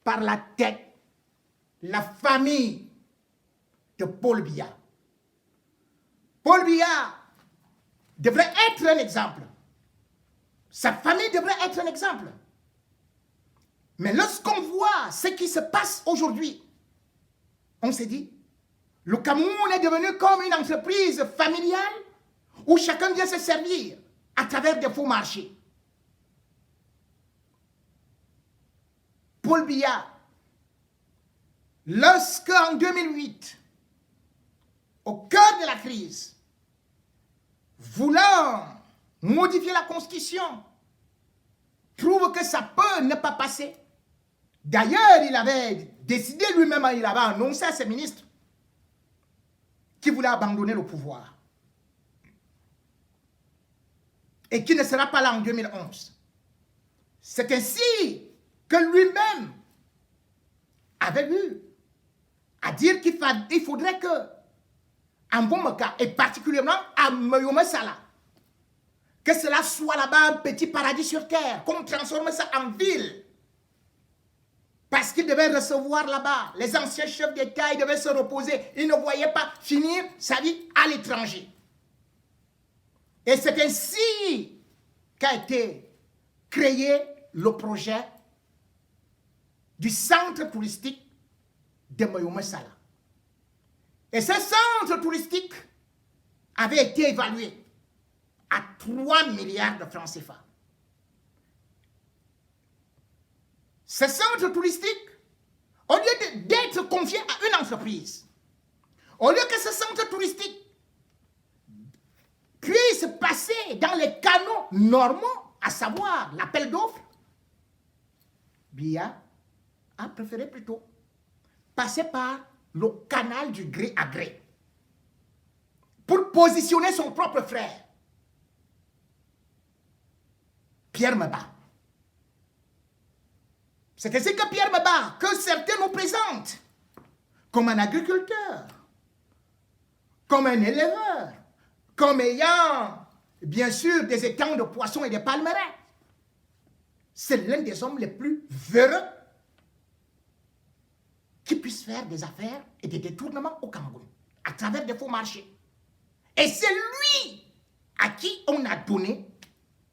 par la tête la famille de Paul Biya. Paul Biya devrait être un exemple. Sa famille devrait être un exemple. Mais lorsqu'on voit ce qui se passe aujourd'hui, on s'est dit, le Cameroun est devenu comme une entreprise familiale où chacun vient se servir à travers des faux marchés. Paul Biya, lorsqu'en 2008, au cœur de la crise, voulant modifier la Constitution, trouve que ça peut ne pas passer. D'ailleurs, il avait décidé lui-même, il avait annoncé à ses ministres qu'il voulait abandonner le pouvoir. Et qu'il ne sera pas là en 2011. C'est ainsi que lui-même avait eu à dire qu'il faudrait que, en Bomoka, et particulièrement à Mayoma Sala, que cela soit là-bas un petit paradis sur terre, qu'on transforme ça en ville. Parce qu'il devait recevoir là-bas les anciens chefs d'État, il devait se reposer. Il ne voyait pas finir sa vie à l'étranger. Et c'est ainsi qu'a été créé le projet du centre touristique de Mayoma Sala. Et ce centre touristique avait été évalué à 3 milliards de francs CFA. Ce centre touristique, au lieu d'être confié à une entreprise, au lieu que ce centre touristique puisse passer dans les canaux normaux, à savoir l'appel d'offres, Biya a préféré plutôt passer par le canal du gré à gré pour positionner son propre frère, Pierre Meba. C'est ainsi que Pierre Meba, que certains nous présentent comme un agriculteur, comme un éleveur, comme ayant, bien sûr, des étangs de poissons et des palmeraies. C'est l'un des hommes les plus véreux qui puisse faire des affaires et des détournements au Cameroun, à travers des faux marchés. Et c'est lui à qui on a donné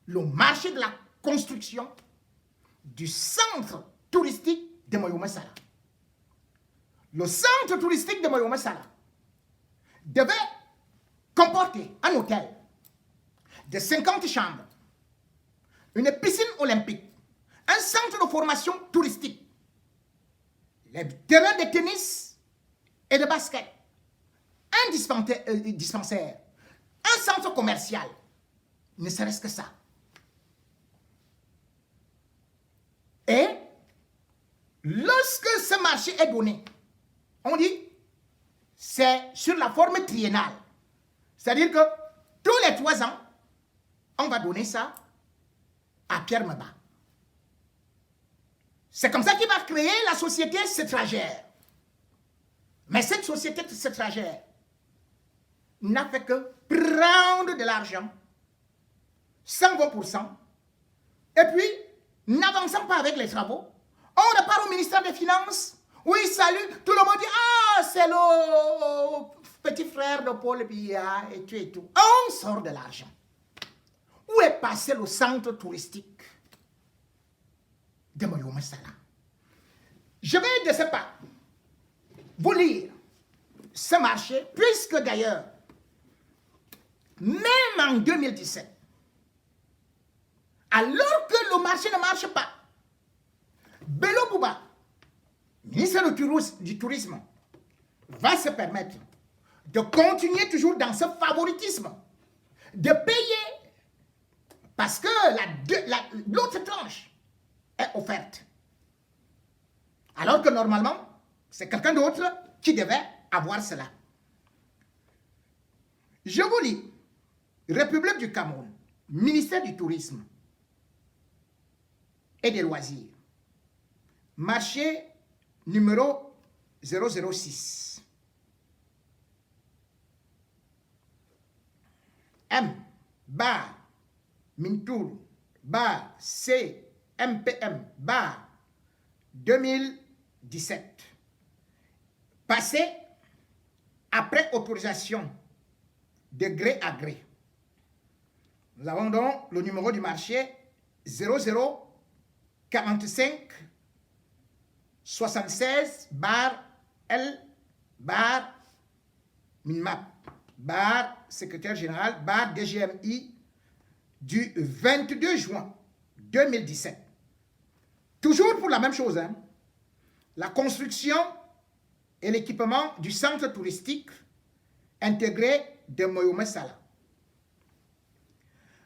le marché de la construction du centre touristique de Mayoma Sala. Le centre touristique de Mayoma Sala devait comporter un hôtel de 50 chambres, une piscine olympique, un centre de formation touristique, les terrains de tennis et de basket, un dispensaire, un centre commercial, ne serait-ce que ça. Et lorsque ce marché est donné, on dit c'est sur la forme triennale. C'est-à-dire que tous les 3 ans, on va donner ça à Pierre Meba. C'est comme ça qu'il va créer la société Cetragère. Mais cette société Cetragère n'a fait que prendre de l'argent, 120%, et puis, n'avançant pas avec les travaux, on repart au ministère des Finances. Oui, salut, tout le monde dit, ah, c'est le petit frère de Paul Biya et tout. On sort de l'argent. Où est passé le centre touristique de Mayoma Sala? Je vais de ce pas vous lire ce marché, puisque d'ailleurs, même en 2017, alors que le marché ne marche pas, Bello Bouba, ministre du Tourisme, va se permettre de continuer toujours dans ce favoritisme, de payer, parce que l'autre tranche est offerte. Alors que normalement, c'est quelqu'un d'autre qui devait avoir cela. Je vous lis, République du Cameroun, ministère du Tourisme et des Loisirs, marché numéro 006. M, bar, Mintoul, bar, C, MPM, bar, 2000 2017. Passé après autorisation de gré à gré. Nous avons donc le numéro du marché 0045 76 bar L bar Minmap bar secrétaire général bar DGMI du 22 juin 2017. Toujours pour la même chose, hein? La construction et l'équipement du centre touristique intégré de Moyoumé Sala.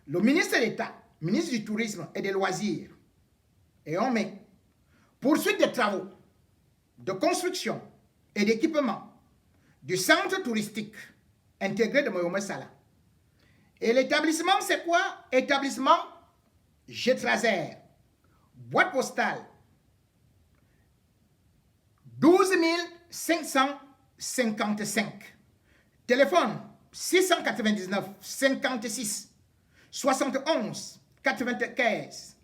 Le ministre d'État, ministre du Tourisme et des Loisirs, et on met poursuite des travaux de construction et d'équipement du centre touristique intégré de Moyoumé Sala. Et l'établissement, c'est quoi? Établissement Getrazer, boîte postale 12 555, téléphone 699 56 71 95,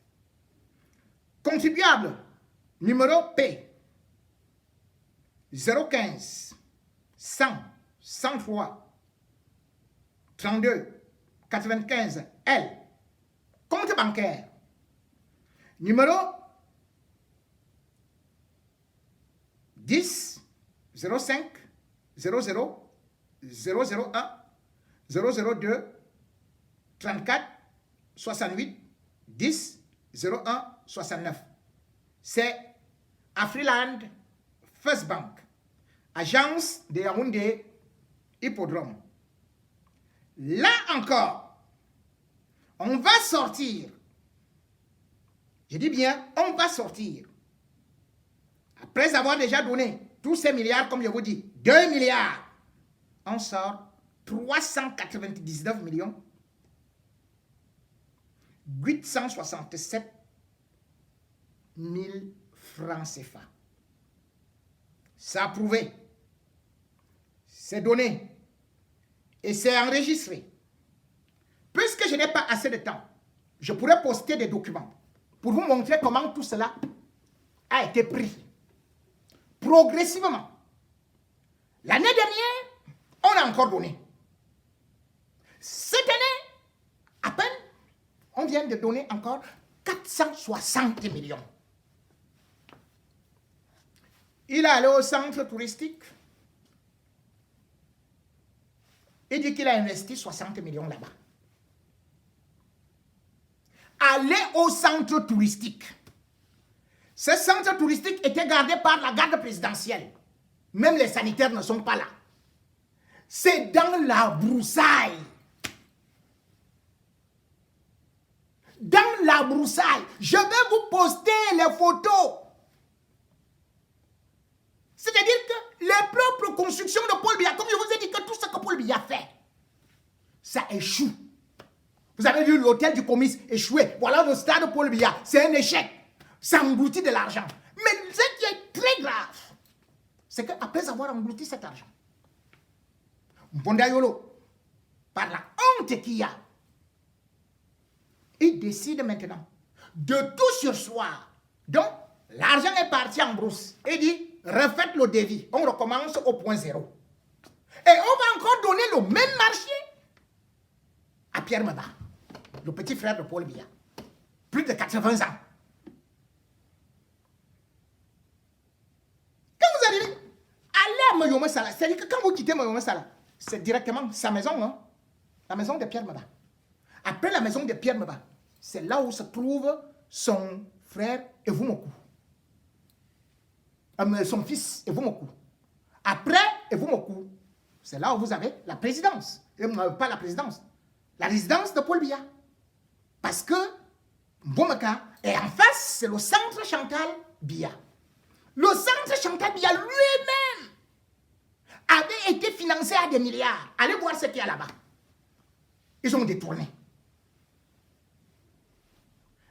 contribuable numéro P 015 100 103 32 95 L, compte bancaire numéro 10 05 00 001 002 34 68 10 01 69. C'est Afriland First Bank, agence de Yaoundé Hippodrome. Là encore, on va sortir. Je dis bien, on va sortir. Après avoir déjà donné tous ces milliards, comme je vous dis, 2 milliards, on sort 399 millions 867 000 francs CFA. C'est approuvé, c'est donné et c'est enregistré. Puisque je n'ai pas assez de temps, je pourrais poster des documents pour vous montrer comment tout cela a été pris progressivement. L'année dernière, on a encore donné. Cette année, à peine, on vient de donner encore 460 millions. Il est allé au centre touristique. Il dit qu'il a investi 60 millions là-bas. Aller au centre touristique. Ce centre touristique était gardé par la garde présidentielle. Même les sanitaires ne sont pas là. C'est dans la broussaille. Dans la broussaille. Je vais vous poster les photos. C'est-à-dire que les propres constructions de Paul Biya, comme je vous ai dit que tout ce que Paul Biya fait, ça échoue. Vous avez vu l'hôtel du comice échoué. Voilà le stade Paul Biya. C'est un échec. Ça engloutit de l'argent. Mais ce qui est très grave, c'est qu'après avoir englouti cet argent, Mbondayolo, par la honte qu'il y a, il décide maintenant de tout sursoir. Donc, l'argent est parti en brousse. Il dit, refaites le devis. On recommence au point zéro. Et on va encore donner le même marché à Pierre Meba, le petit frère de Paul Biya. Plus de 80 ans. Quand vous arrivez, allez à Moyoumé Sala. C'est-à-dire que quand vous quittez Moyoumé Sala, c'est directement sa maison, hein? La maison de Pierre Meba. Après la maison de Pierre Meba, c'est là où se trouve son frère Evoumokou. Son fils Evoumokou. Après Evoumokou, c'est là où vous avez la présidence. Pas la présidence. La résidence de Paul Biya. Parce que Mbomaka, et en face, c'est le centre Chantal Biya. Le centre Chantal Biya lui-même avait été financé à des milliards. Allez voir ce qu'il y a là-bas. Ils ont détourné.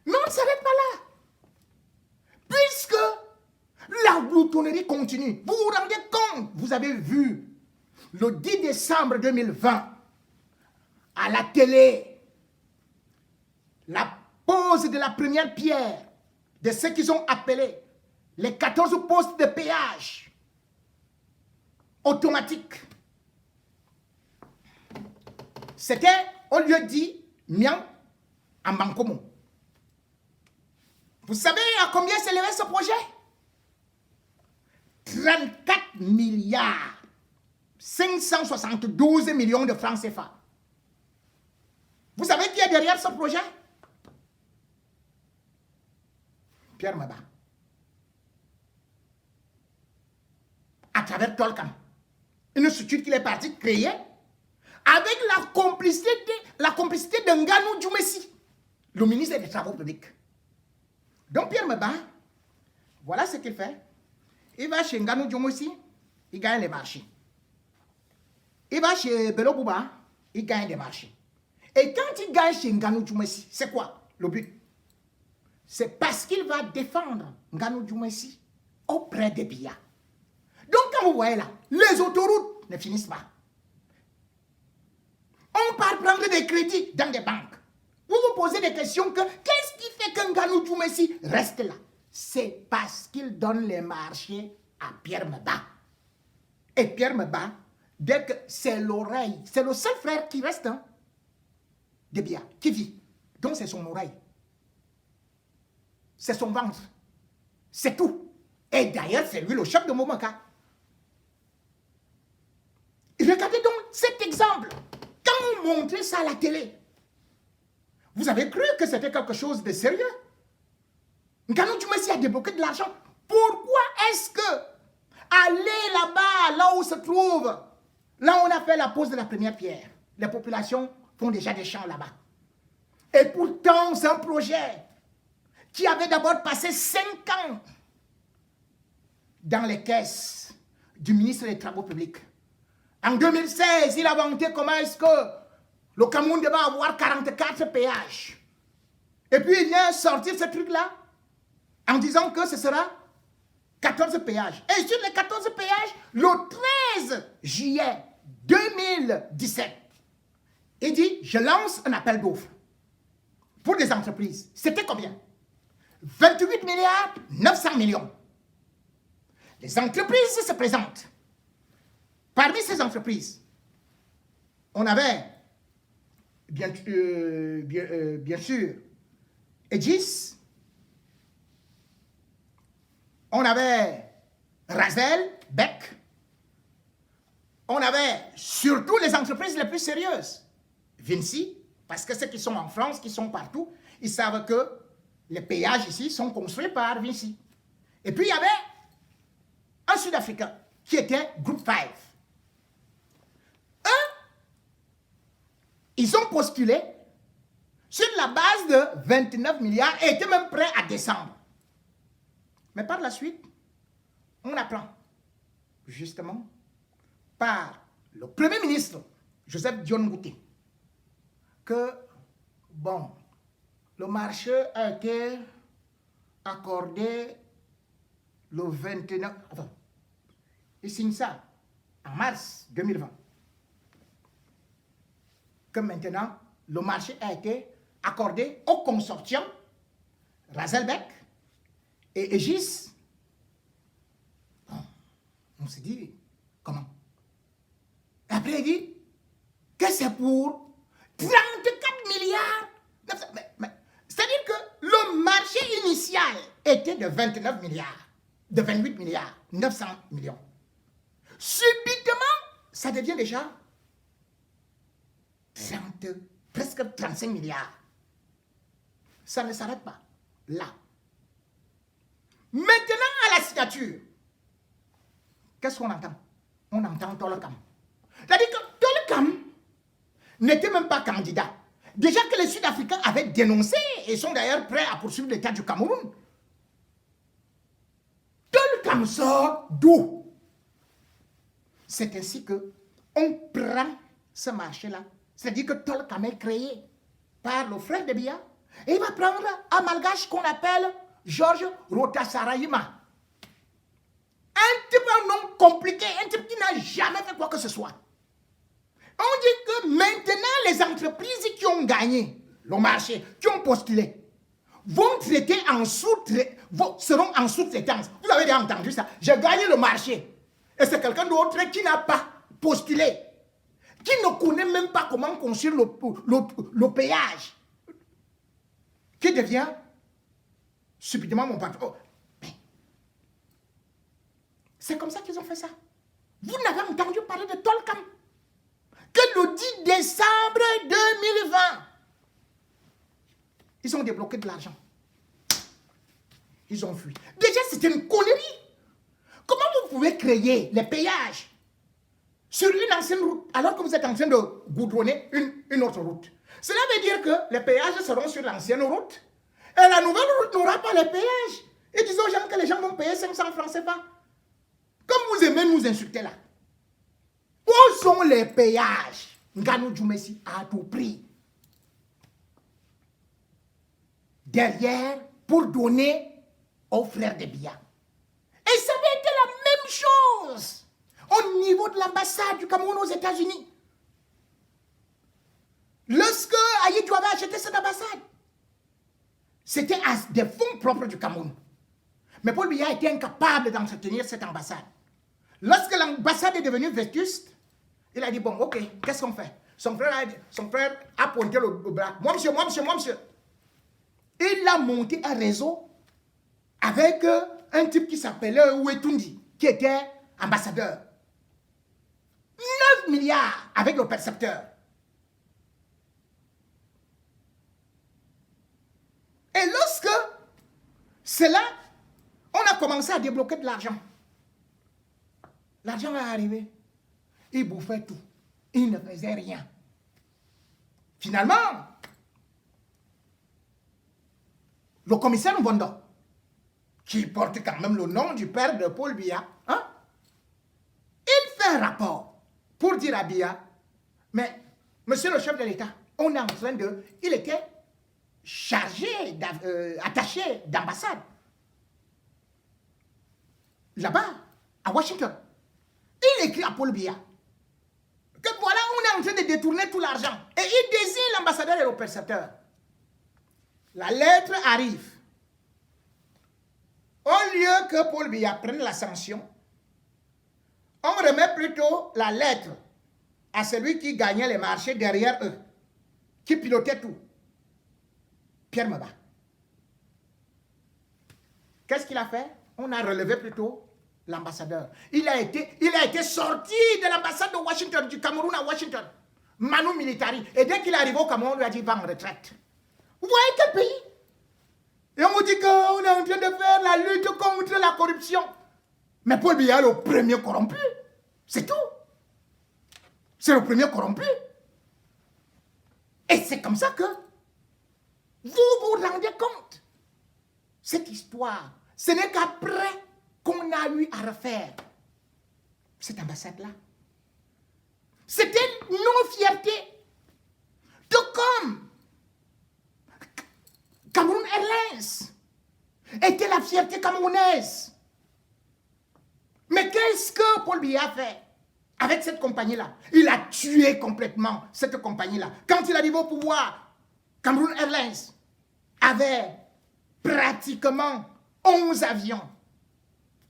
Mais on ne s'arrête pas là. Puisque la gloutonnerie continue. Vous vous rendez compte? Vous avez vu le 10 décembre 2020 à la télé la pose de la première pierre de ce qu'ils ont appelé les 14 postes de péage automatiques. C'était au lieu dit Mian en Bancomo. Vous savez à combien s'élevait ce projet? 34 milliards 572 millions de francs CFA. Vous savez qui est derrière ce projet? Pierre Maba. À travers Tolkam. Une structure qu'il est parti créer avec la complicité de Nganou Djoumessi, le ministre des Travaux publics. Donc Pierre Maba, voilà ce qu'il fait. Il va chez Nganou Djoumessi, il gagne les marchés. Il va chez Bello Bouba, il gagne des marchés. Et quand il gagne chez Nganou Djoumessi, c'est quoi le but? C'est parce qu'il va défendre Nganou Djoumessi auprès des Biya. Donc quand vous voyez là, les autoroutes ne finissent pas. On part prendre des crédits dans des banques. Vous vous posez des questions que qu'est-ce qui fait que Nganou Djoumessi reste là? C'est parce qu'il donne les marchés à Pierre Maba. Et Pierre Maba, dès que c'est l'oreille, c'est le seul frère qui reste, hein, de Biya, qui vit. Donc c'est son oreille. C'est son ventre. C'est tout. Et d'ailleurs, c'est lui le chef de Momaka. Regardez donc cet exemple. Quand on montrait ça à la télé, vous avez cru que c'était quelque chose de sérieux? Nganou Djoumessi a débloqué de l'argent. Pourquoi est-ce que aller là-bas, là où se trouve, là où on a fait la pose de la première pierre, les populations font déjà des champs là-bas. Et pourtant, c'est un projet qui avait d'abord passé 5 ans dans les caisses du ministre des Travaux publics. En 2016, il a vanté comment est-ce que le Cameroun devait avoir 44 péages. Et puis il vient sortir ce truc-là en disant que ce sera 14 péages. Et sur les 14 péages, le 13 juillet 2017, il dit, je lance un appel d'offres pour des entreprises. C'était combien? 28 milliards 900 millions. Les entreprises se présentent. Parmi ces entreprises, on avait bien sûr Aegis, on avait Razel, Beck, on avait surtout les entreprises les plus sérieuses. Vinci, parce que ceux qui sont en France, qui sont partout, ils savent que les péages ici sont construits par Vinci. Et puis il y avait un Sud-Africain qui était Group 5. Ils ont postulé sur la base de 29 milliards et étaient même prêts à descendre. Mais par la suite, on apprend justement par le Premier ministre, Joseph Dion Ngouté, que, bon, le marché a été accordé le 29... Enfin, il signe ça en mars 2020. Que maintenant, le marché a été accordé au consortium Razelbeck et Aegis. Bon, on s'est dit, comment? Et après, il dit que c'est pour 34 milliards. C'est-à-dire que le marché initial était de 29 milliards, de 28 milliards, 900 millions. Subitement, ça devient déjà presque 35 milliards. Ça ne s'arrête pas là. Maintenant, à la signature, qu'est-ce qu'on entend? On entend Tolkam. C'est-à-dire que Tolkam n'était même pas candidat. Déjà que les Sud-Africains avaient dénoncé et sont d'ailleurs prêts à poursuivre l'État du Cameroun. Tolkam sort d'où? C'est ainsi que on prend ce marché-là. C'est-à-dire que Tolkam est créé par le frère de Biya et il va prendre un malgache qu'on appelle Georges Rotasarayima. Un type un nom compliqué, un type qui n'a jamais fait quoi que ce soit. On dit que maintenant les entreprises qui ont gagné le marché, qui ont postulé, vont traiter en seront en sous-traitance. Vous avez déjà entendu ça. J'ai gagné le marché. Et c'est quelqu'un d'autre qui n'a pas postulé, qui ne connaît même pas comment construire le péage, qui devient subitement mon patron. Oh, c'est comme ça qu'ils ont fait ça. Vous n'avez entendu parler de Tolkam que le 10 décembre 2020, ils ont débloqué de l'argent. Ils ont fui. Déjà, c'était une connerie. Comment vous pouvez créer les péages sur une ancienne route alors que vous êtes en train de goudronner une autre route? Cela veut dire que les péages seront sur l'ancienne route et la nouvelle route n'aura pas les péages. Et disons aux gens que les gens vont payer 500 francs CFA. Comme vous aimez nous insulter là. Où sont les péages? Nganou Djoumessi à tout prix. Derrière, pour donner aux frères de Biya. Et ça avait été la même chose au niveau de l'ambassade du Cameroun aux États-Unis. Lorsque Ayidjo avait acheté cette ambassade, c'était à des fonds propres du Cameroun. Mais Paul Biya était incapable d'entretenir cette ambassade. Lorsque l'ambassade est devenue vétuste, il a dit, bon, ok, qu'est-ce qu'on fait? Son frère a pointé le bras. Moi, monsieur. Il a monté un réseau avec un type qui s'appelait Ouetundi, qui était ambassadeur. 9 milliards avec le percepteur. Et lorsque cela, on a commencé à débloquer de l'argent. L'argent est arrivé. Il bouffait tout. Il ne faisait rien. Finalement, le commissaire Mbondo, qui porte quand même le nom du père de Paul Biya, hein, il fait un rapport pour dire à Biya, mais monsieur le chef de l'État, on est en train de... Il était chargé, attaché d'ambassade. Là-bas, à Washington. Il écrit à Paul Biya que voilà, on est en train de détourner tout l'argent. Et il désigne l'ambassadeur et le percepteur. La lettre arrive. Au lieu que Paul Biya prenne la sanction, on remet plutôt la lettre à celui qui gagnait les marchés derrière eux, qui pilotait tout. Pierre Meba. Qu'est-ce qu'il a fait? On a relevé plutôt l'ambassadeur. Il a été sorti de l'ambassade de Washington, du Cameroun à Washington. Manu Militari. Et dès qu'il est arrivé au Cameroun, on lui a dit, va en retraite. Vous voyez quel pays? Et on vous dit qu'on est en train de faire la lutte contre la corruption. Mais Paul Biya est le premier corrompu. C'est tout. C'est le premier corrompu. Et c'est comme ça que vous vous rendez compte. Cette histoire, ce n'est qu'après qu'on a eu à refaire cette ambassade-là. C'était nos fiertés. Tout comme Cameroun Airlines était la fierté camerounaise. Mais qu'est-ce que Paul Biya a fait avec cette compagnie-là? Il a tué complètement cette compagnie-là. Quand il arrive au pouvoir, Cameroun Airlines avait pratiquement 11 avions.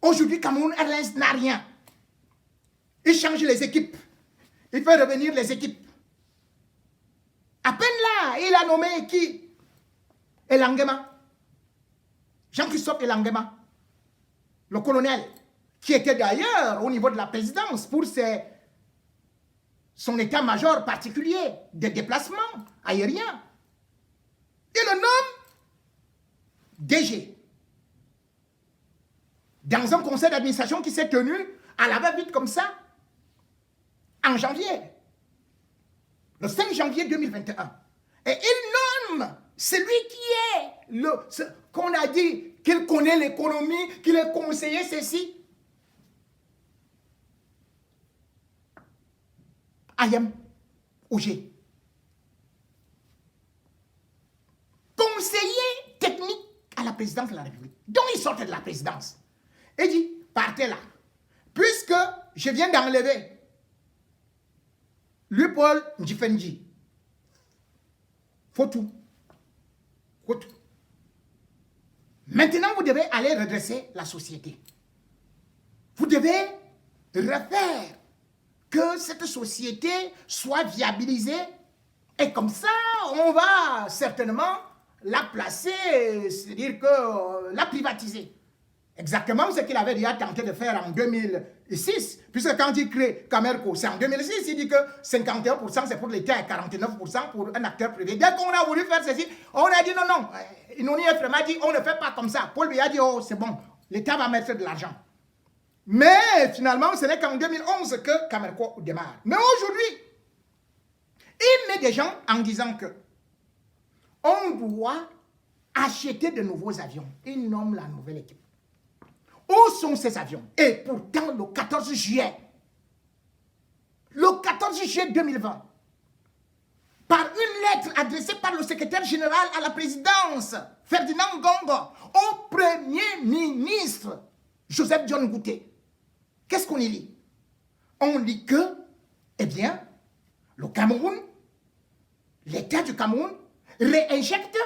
Aujourd'hui, Cameroun Airlines n'a rien. Il change les équipes. Il fait revenir les équipes. À peine là, il a nommé qui? Elangema. Jean-Christophe Elangema. Le colonel, qui était d'ailleurs au niveau de la présidence pour son état-major particulier de déplacement aérien. Il le nomme DG. Dans un conseil d'administration qui s'est tenu à la va-vite comme ça, en janvier, le 5 janvier 2021. Et il nomme celui qui est, qu'on a dit qu'il connaît l'économie, qu'il est conseiller, ceci. Ayem Ougé. Conseiller technique à la présidence de la République. Donc il sortait de la présidence. Et dit, partez là. Puisque je viens d'enlever lui Paul Ndjifenji. Faut tout. Maintenant, vous devez aller redresser la société. Vous devez refaire que cette société soit viabilisée. Et comme ça, on va certainement la placer, c'est-à-dire que la privatiser. Exactement ce qu'il avait déjà tenté de faire en 2006, puisque quand il crée Camerco, c'est en 2006, il dit que 51% c'est pour l'État et 49% pour un acteur privé. Dès qu'on a voulu faire ceci, on a dit non, non. Inoni Ephraim a dit on ne fait pas comme ça. Paul Biya a dit oh c'est bon, l'État va mettre de l'argent. Mais finalement, ce n'est qu'en 2011 que Camerco démarre. Mais aujourd'hui, il met des gens en disant que on doit acheter de nouveaux avions. Il nomme la nouvelle équipe. Où sont ces avions? Et pourtant, le 14 juillet 2020, par une lettre adressée par le secrétaire général à la présidence, Ferdinand Gongo, au premier ministre, Joseph John Gouté, qu'est-ce qu'on y lit? On lit que, eh bien, le Cameroun, l'État du Cameroun, réinjecte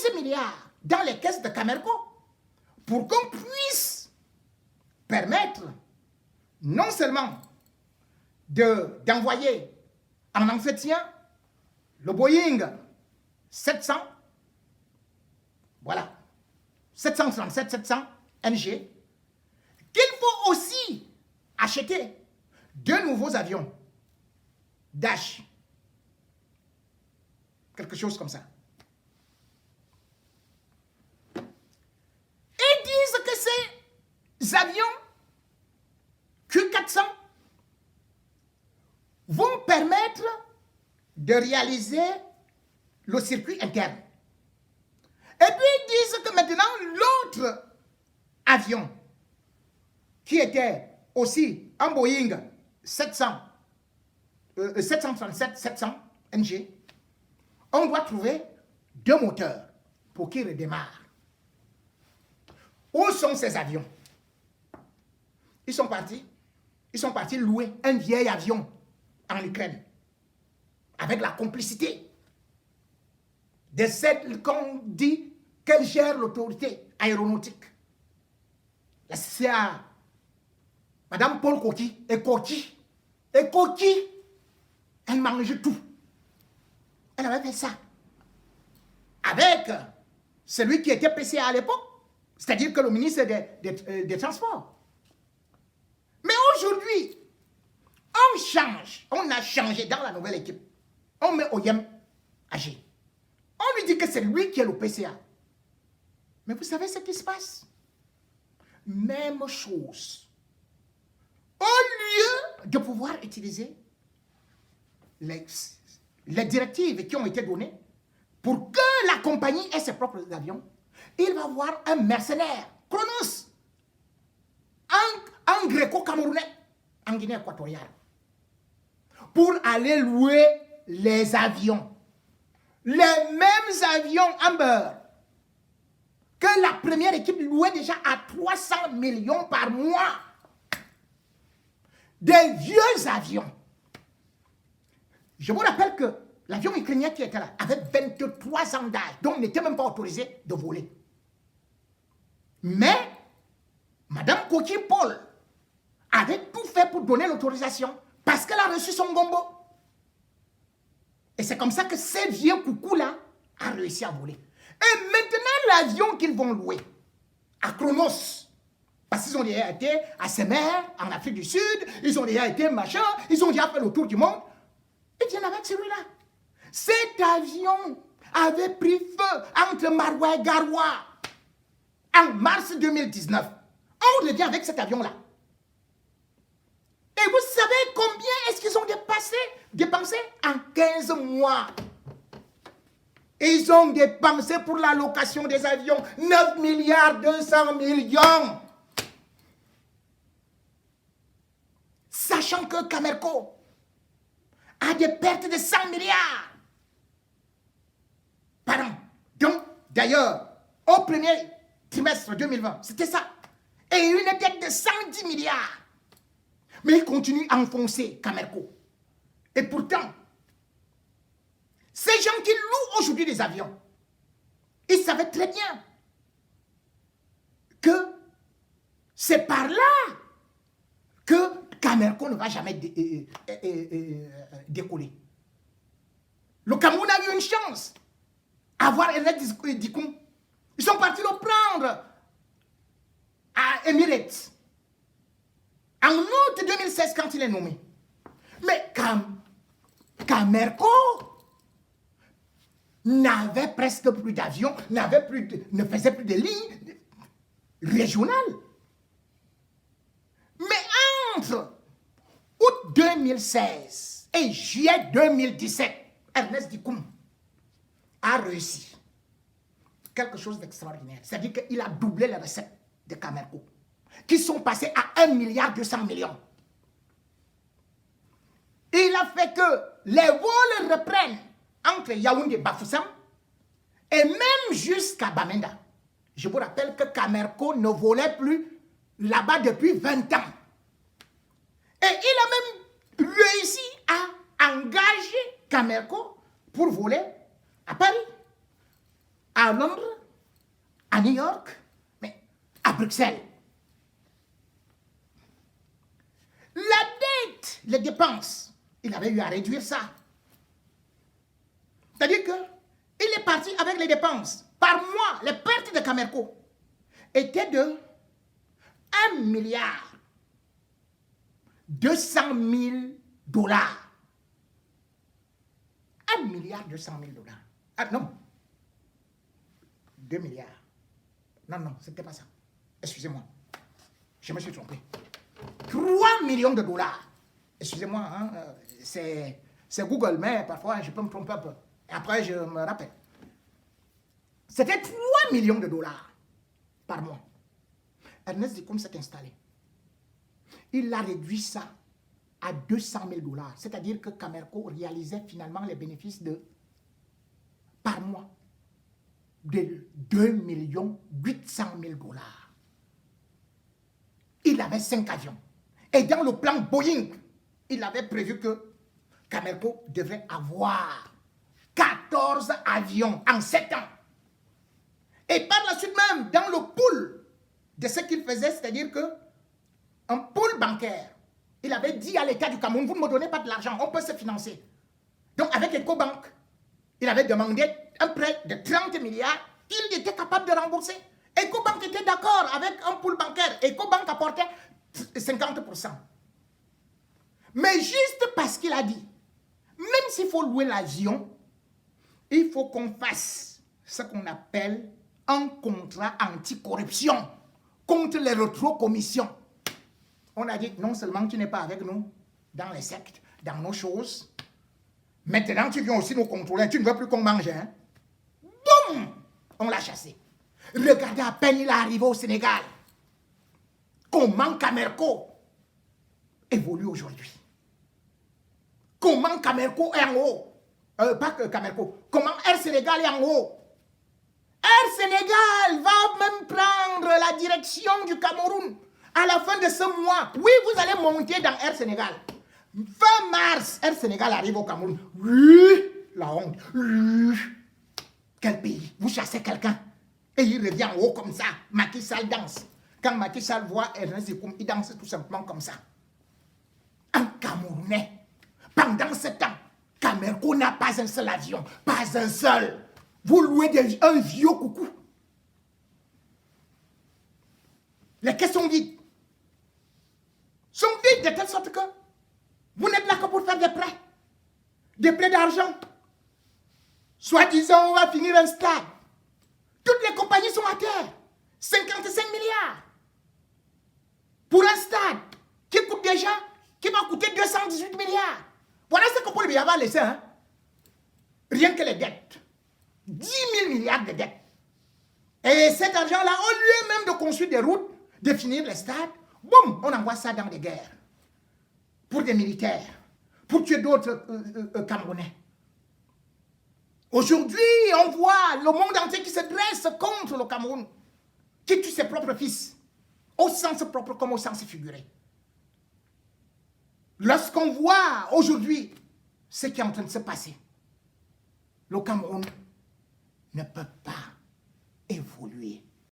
15 milliards dans les caisses de Camerco pour qu'on puisse permettre non seulement d'envoyer en entretien le Boeing 700, voilà, 737-700 NG, qu'il faut aussi acheter de nouveaux avions Dash, quelque chose comme ça. Ils disent que ces avions Q400 vont permettre de réaliser le circuit interne. Et puis ils disent que maintenant l'autre avion qui était aussi un Boeing 737-700 NG, on doit trouver 2 moteurs pour qu'ils redémarrent. Où sont ces avions? Ils sont partis louer un vieil avion en Ukraine avec la complicité de celle qu'on dit qu'elle gère l'autorité aéronautique. La CA, Madame Paul Koki, et Koki, elle mange tout. Elle avait fait ça avec celui qui était PCA à l'époque, c'est-à-dire que le ministre des Transports. Mais aujourd'hui, on a changé dans la nouvelle équipe. On met Oyem agir. On lui dit que c'est lui qui est le PCA. Mais vous savez ce qui se passe? Même chose. Au lieu de pouvoir utiliser les directives qui ont été données pour que la compagnie ait ses propres avions, il va voir un mercenaire, Chronos, un gréco-camerounais, en Guinée équatoriale, pour aller louer les avions. Les mêmes avions Amber que la première équipe louait déjà à 300 millions par mois. Des vieux avions. Je vous rappelle que l'avion ukrainien qui était là avait 23 ans d'âge, donc n'était même pas autorisé de voler. Mais Madame Koki Paul avait tout fait pour donner l'autorisation parce qu'elle a reçu son gombo. Et c'est comme ça que ces vieux coucous-là a réussi à voler. Et maintenant, l'avion qu'ils vont louer à Chronos, parce qu'ils ont déjà été à Semer, en Afrique du Sud, ils ont déjà été machin, ils ont déjà fait le tour du monde, ils viennent avec celui-là. Cet avion avait pris feu entre Maroua et Garoua en mars 2019. On revient avec cet avion-là. Et vous savez combien est-ce qu'ils ont dépensé en 15 mois? Ils ont dépensé pour la location des avions 9 milliards 200 millions. Sachant que Camerco a des pertes de 100 milliards par an. Donc, d'ailleurs, au premier trimestre 2020, c'était ça. Et une dette de 110 milliards. Mais il continue à enfoncer Camerco. Et pourtant, ces gens qui louent aujourd'hui des avions, ils savaient très bien que c'est par là que Camerco ne va jamais décoller. Le Cameroun a eu une chance. Avoir Ernest Dikoum. Ils sont partis le prendre à Emirates. En août 2016, quand il est nommé. Mais Camerco n'avait presque plus d'avions, ne faisait plus de lignes régionales. Mais entre août 2016 et juillet 2017, Ernest Dikoum a réussi quelque chose d'extraordinaire. C'est-à-dire qu'il a doublé les recettes de Camerco, qui sont passées à 1,2 milliard. Il a fait que les vols reprennent entre Yaoundé et Bafoussam et même jusqu'à Bamenda. Je vous rappelle que Camerco ne volait plus là-bas depuis 20 ans. Et il a même réussi à engager Camerco pour voler à Paris, à Londres, à New York, mais à Bruxelles. La dette, les dépenses, il avait eu à réduire ça. C'est-à-dire qu'il est parti avec les dépenses. Par mois, les pertes de Camerco étaient de 1 milliard 200 000 dollars. 1 milliard 200 000 dollars. Ah non. 2 milliards. Non, non, ce n'était pas ça. Excusez-moi. Je me suis trompé. 3 millions de dollars. Excusez-moi, hein, c'est Google, mais parfois je peux me tromper un peu. Et après, je me rappelle. C'était 3 millions de dollars par mois. Ernest Dikoum s'est installé. Il a réduit ça à 200 000 dollars. C'est-à-dire que Camerco réalisait finalement les bénéfices par mois de 2 800 000 dollars. Il avait 5 avions. Et dans le plan Boeing, il avait prévu que Camerco devrait avoir 14 avions en 7 ans. Et par la suite même, dans le pool de ce qu'il faisait, c'est-à-dire que un pool bancaire, il avait dit à l'État du Cameroun, vous ne me donnez pas de l'argent, on peut se financer. Donc avec EcoBank, il avait demandé un prêt de 30 milliards, il était capable de rembourser. EcoBank était d'accord avec un pool bancaire. EcoBank apportait 50%. Mais juste parce qu'il a dit, même s'il faut louer l'avion, il faut qu'on fasse ce qu'on appelle un contrat anticorruption contre les rétrocommissions. On a dit, non seulement tu n'es pas avec nous dans les sectes, dans nos choses, maintenant tu viens aussi nous contrôler, tu ne veux plus qu'on mange. Hein? Boum! On l'a chassé. Regardez à peine il est arrivé au Sénégal. Comment Camerco évolue aujourd'hui. Comment Camerco est en haut. Pas que Camerco. Comment Air Sénégal est en haut. Air Sénégal va même prendre la direction du Cameroun à la fin de ce mois. Oui, vous allez monter dans Air Sénégal. Fin mars, Air Sénégal arrive au Cameroun. Oui, la honte. Oui. Quel pays? Vous chassez quelqu'un et il revient en haut comme ça. Macky Sall danse. Quand Macky Sall voit Ernest Dikoum, il danse tout simplement comme ça. Un Camerounais. Pendant ce temps, Camerco n'a pas un seul avion. Pas un seul. Vous louez un vieux coucou. Les caisses sont vides. Sont vides de telle sorte que vous n'êtes là que pour faire des prêts d'argent. Soi-disant, on va finir un stade. Toutes les compagnies sont à terre. 55 milliards. Pour un stade qui coûte déjà, qui va coûter 218 milliards. Voilà ce que Paul Biya va laisser. Hein? Rien que les dettes. 10 000 milliards de dettes. Et cet argent-là, au lieu même de construire des routes, de finir les stades, boum, on envoie ça dans des guerres. Pour des militaires. Pour tuer d'autres Camerounais. Aujourd'hui, on voit le monde entier qui se dresse contre le Cameroun. Qui tue ses propres fils. Au sens propre comme au sens figuré. Lorsqu'on voit aujourd'hui ce qui est en train de se passer, le Cameroun ne peut pas évoluer.